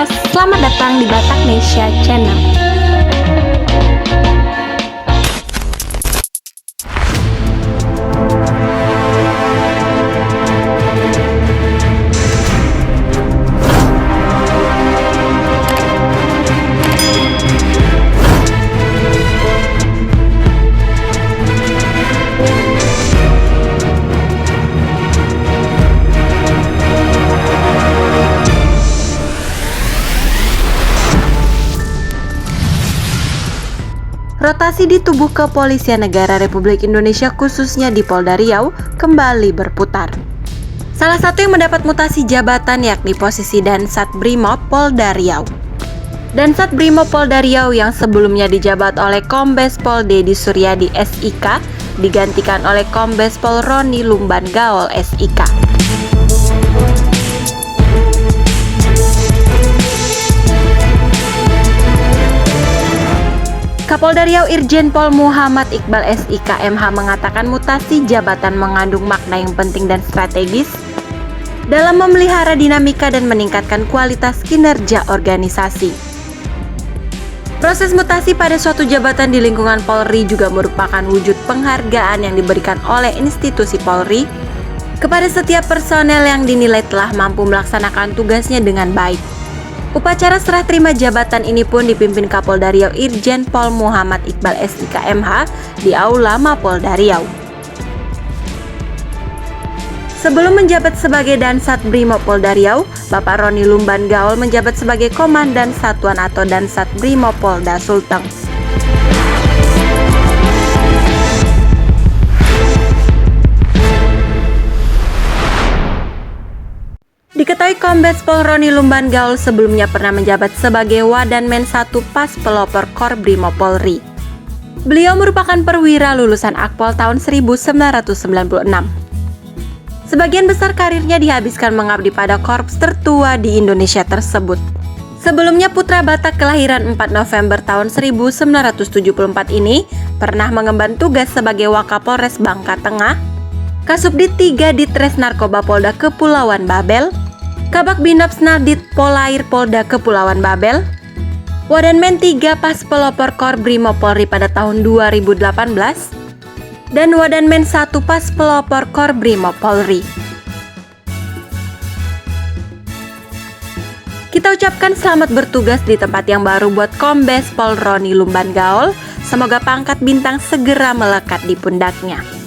Podcast, selamat datang di Batak Nesya Channel. Rotasi di tubuh Kepolisian Negara Republik Indonesia khususnya di Polda Riau kembali berputar. Salah satu yang mendapat mutasi jabatan yakni posisi Dansat Brimob Polda Riau. Dansat Brimob Polda Riau yang sebelumnya dijabat oleh Kombes Pol Dedi Suryadi SIK digantikan oleh Kombes Pol Roni Lumban Gaol SIK. Kapolda Riau Irjen Pol Muhammad Iqbal SIK MH mengatakan mutasi jabatan mengandung makna yang penting dan strategis dalam memelihara dinamika dan meningkatkan kualitas kinerja organisasi. Proses mutasi pada suatu jabatan di lingkungan Polri juga merupakan wujud penghargaan yang diberikan oleh institusi Polri kepada setiap personel yang dinilai telah mampu melaksanakan tugasnya dengan baik. Upacara serah terima jabatan ini pun dipimpin Kapolda Riau Irjen Pol Muhammad Iqbal SIK MH di Aula Mapolda Riau. Sebelum menjabat sebagai Dansat Brimob Polda Riau, Bapak Roni Lumban Gaol menjabat sebagai Komandan Satuan atau Dansat Brimob Polda Sulteng. Diketahui Kombes Pol Roni Lumban Gaol sebelumnya pernah menjabat sebagai Wadanmen 1 Pas Pelopor Kor Brimob Polri. Beliau merupakan perwira lulusan Akpol tahun 1996. Sebagian besar karirnya dihabiskan mengabdi pada korps tertua di Indonesia tersebut. Sebelumnya Putra Batak kelahiran 4 November tahun 1974 ini pernah mengemban tugas sebagai Wakapolres Bangka Tengah, Kasubdit 3 Ditres Narkoba Polda Kepulauan Babel, Kabak Binops Nadit Polair Polda Kepulauan Babel, Wadanmen 3 Pas Pelopor Kor Brimob Polri pada tahun 2018, dan Wadanmen 1 Pas Pelopor Kor Brimob Polri. Kita ucapkan selamat bertugas di tempat yang baru buat Kombes Pol Roni Lumban Gaol. Semoga pangkat bintang segera melekat di pundaknya.